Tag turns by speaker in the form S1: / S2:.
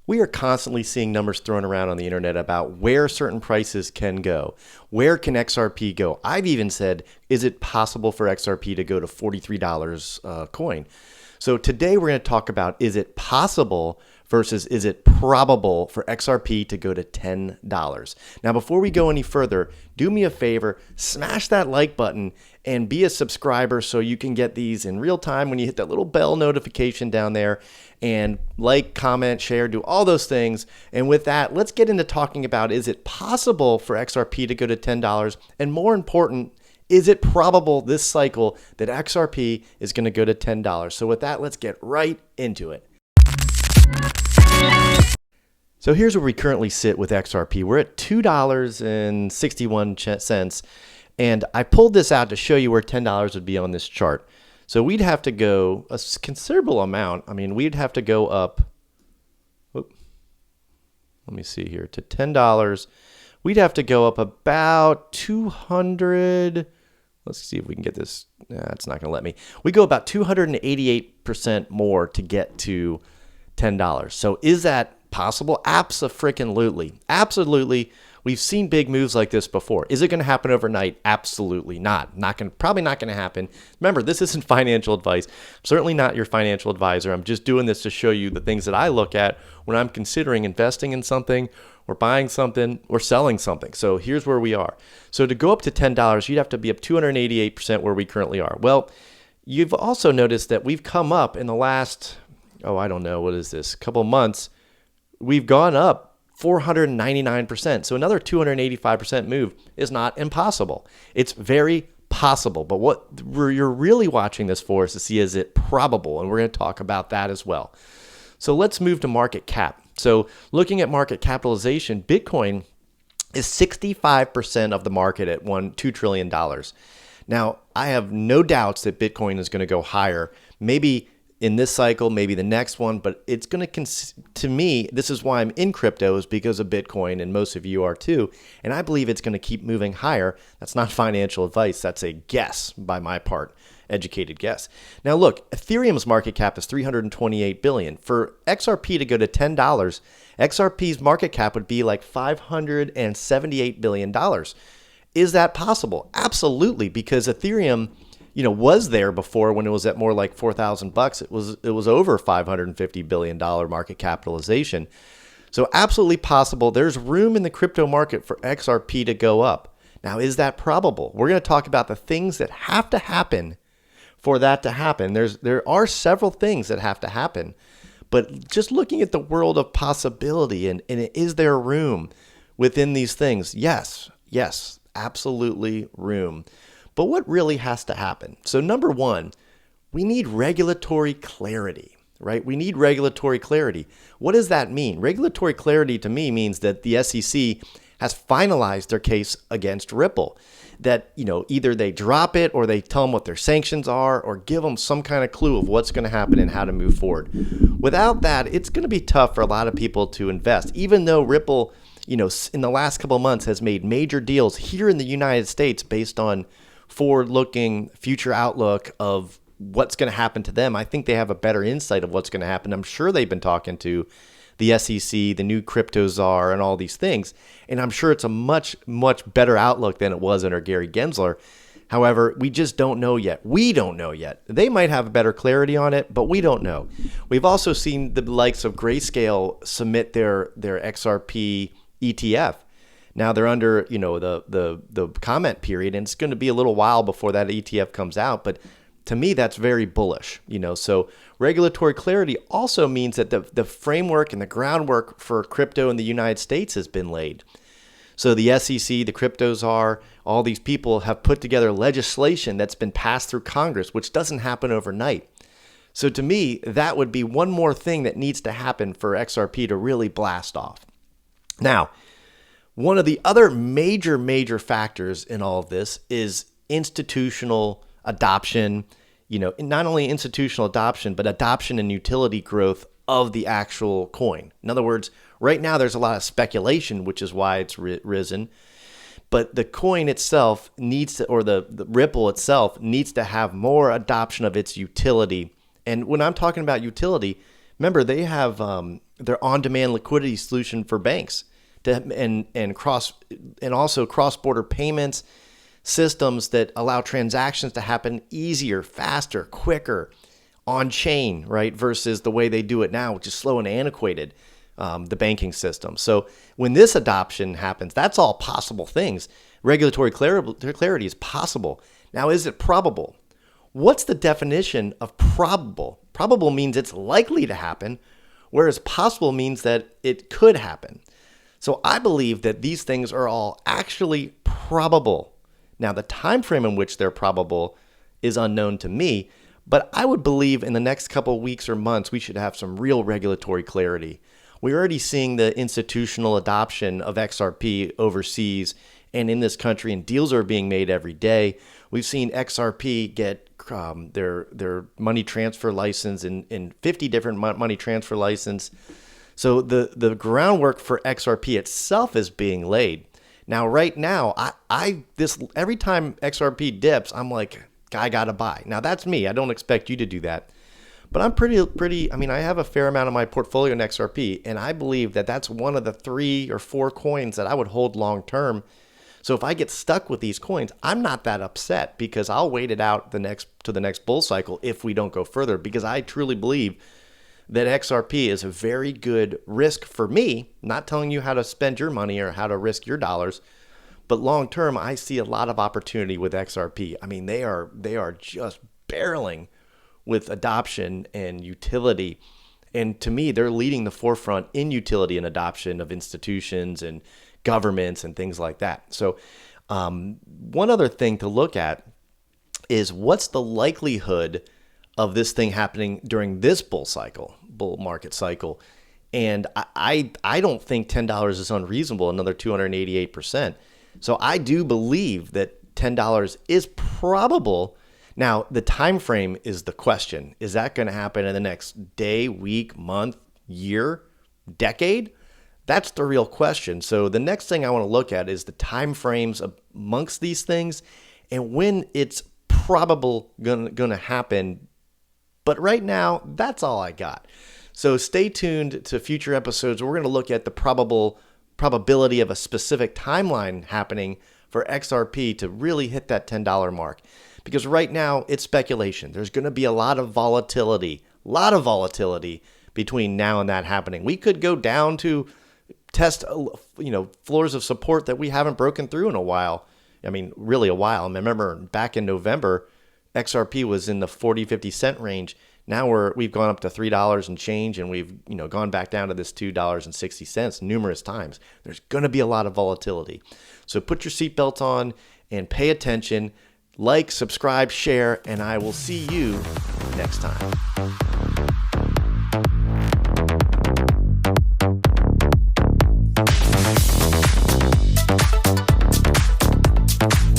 S1: We are constantly seeing numbers thrown around on the internet about where certain prices can go. Where can XRP go? I've even said, is it possible for XRP to go to $43 a coin? So today we're going to talk about, is it possible versus is it probable for XRP to go to $10? Now, before we go any further, do me a favor, smash that like button and be a subscriber so you can get these in real time when you hit that little bell notification down there, and like, comment, share, do all those things. And with that, let's get into talking about, is it possible for XRP to go to $10? And more important, is it probable this cycle that XRP is going to go to $10? So with that, let's get right into it. So here's where we currently sit with XRP. We're at $2.61. And I pulled this out to show you where $10 would be on this chart. So we'd have to go a considerable amount. I mean, we'd have to go up, let me see here, to $10. We'd have to go up about 200. Let's see if we can get this. It's not going to let me. We go about 288% more to get to $10. So is that possible? Abso-freaking-lutely. Absolutely. We've seen big moves like this before. Is it going to happen overnight? Absolutely not. Probably not going to happen. Remember, this isn't financial advice. I'm certainly not your financial advisor. I'm just doing this to show you the things that I look at when I'm considering investing in something or buying something or selling something. So here's where we are. So to go up to $10, you'd have to be up 288% where we currently are. Well, you've also noticed that we've come up in the last, I don't know, what is this, couple months. We've gone up 499%. So another 285% move is not impossible. It's very possible. But what you're really watching this for is to see, is it probable? And we're going to talk about that as well. So let's move to market cap. So looking at market capitalization, Bitcoin is 65% of the market at $2 trillion. Now, I have no doubts that Bitcoin is going to go higher. Maybe in this cycle, maybe the next one, but it's going to me, this is why I'm in crypto, is because of Bitcoin, and most of you are too. And I believe it's going to keep moving higher. That's not financial advice. That's a guess by my part, educated guess. Now look, Ethereum's market cap is $328 billion. For XRP to go to $10, XRP's market cap would be like $578 billion. Is that possible? Absolutely, because Ethereum was there before when it was at more like $4,000. It was over $550 billion market capitalization. So absolutely possible. There's room in the crypto market for XRP to go up. Now, is that probable? We're going to talk about the things that have to happen for that to happen. There are several things that have to happen, but just looking at the world of possibility and is there room within these things? Yes, absolutely room. But what really has to happen? So number one, we need regulatory clarity, right? We need regulatory clarity. What does that mean? Regulatory clarity to me means that the SEC has finalized their case against Ripple. That, either they drop it or they tell them what their sanctions are or give them some kind of clue of what's going to happen and how to move forward. Without that, it's going to be tough for a lot of people to invest, even though Ripple, in the last couple of months has made major deals here in the United States based on forward-looking future outlook of what's going to happen to them. I think they have a better insight of what's going to happen. I'm sure they've been talking to the SEC, the new crypto czar, and all these things. And I'm sure it's a much, much better outlook than it was under Gary Gensler. However, we just don't know yet. We don't know yet. They might have better clarity on it, but we don't know. We've also seen the likes of Grayscale submit their XRP ETF. Now they're under, the comment period, and it's going to be a little while before that ETF comes out. But to me, that's very bullish. So regulatory clarity also means that the framework and the groundwork for crypto in the United States has been laid. So the SEC, the crypto czar, all these people have put together legislation that's been passed through Congress, which doesn't happen overnight. So to me, that would be one more thing that needs to happen for XRP to really blast off. Now, one of the other major factors in all of this is institutional adoption, not only institutional adoption, but adoption and utility growth of the actual coin. In other words, right now there's a lot of speculation, which is why it's risen. But the coin itself needs to, or the Ripple itself needs to have more adoption of its utility. And when I'm talking about utility, remember they have their on-demand liquidity solution for banks and also cross-border payments systems that allow transactions to happen easier, faster, quicker, on chain, right? Versus the way they do it now, which is slow and antiquated, the banking system. So when this adoption happens, that's all possible things. Regulatory clarity is possible. Now, is it probable? What's the definition of probable? Probable means it's likely to happen, whereas possible means that it could happen. So I believe that these things are all actually probable. Now, the time frame in which they're probable is unknown to me, but I would believe in the next couple of weeks or months, we should have some real regulatory clarity. We're already seeing the institutional adoption of XRP overseas and in this country, and deals are being made every day. We've seen XRP get their money transfer license in 50 different money transfer license. So the groundwork for XRP itself is being laid. Now, right now, every time XRP dips, I'm like, I gotta buy. Now, that's me. I don't expect you to do that. But I'm pretty, I mean, I have a fair amount of my portfolio in XRP, and I believe that that's one of the 3 or 4 coins that I would hold long term. So if I get stuck with these coins, I'm not that upset because I'll wait it out to the next bull cycle if we don't go further, because I truly believe that XRP is a very good risk for me. Not telling you how to spend your money or how to risk your dollars, but long term, I see a lot of opportunity with XRP. I mean, they are just barreling with adoption and utility. And to me, they're leading the forefront in utility and adoption of institutions and governments and things like that. So one other thing to look at is what's the likelihood of this thing happening during this bull market cycle. And I don't think $10 is unreasonable, another 288%. So I do believe that $10 is probable. Now, the time frame is the question. Is that going to happen in the next day, week, month, year, decade? That's the real question. So the next thing I want to look at is the time frames amongst these things and when it's probable going to happen. But right now, that's all I got. So stay tuned to future episodes. We're going to look at the probability of a specific timeline happening for XRP to really hit that $10 mark. Because right now, it's speculation. There's going to be a lot of volatility between now and that happening. We could go down to test, floors of support that we haven't broken through in a while. I mean, really a while. I remember back in November, XRP was in the 40, 50 cent range. Now we've gone up to $3 and change, and we've gone back down to this $2.60 numerous times. There's going to be a lot of volatility. So put your seatbelt on and pay attention. Like, subscribe, share, and I will see you next time.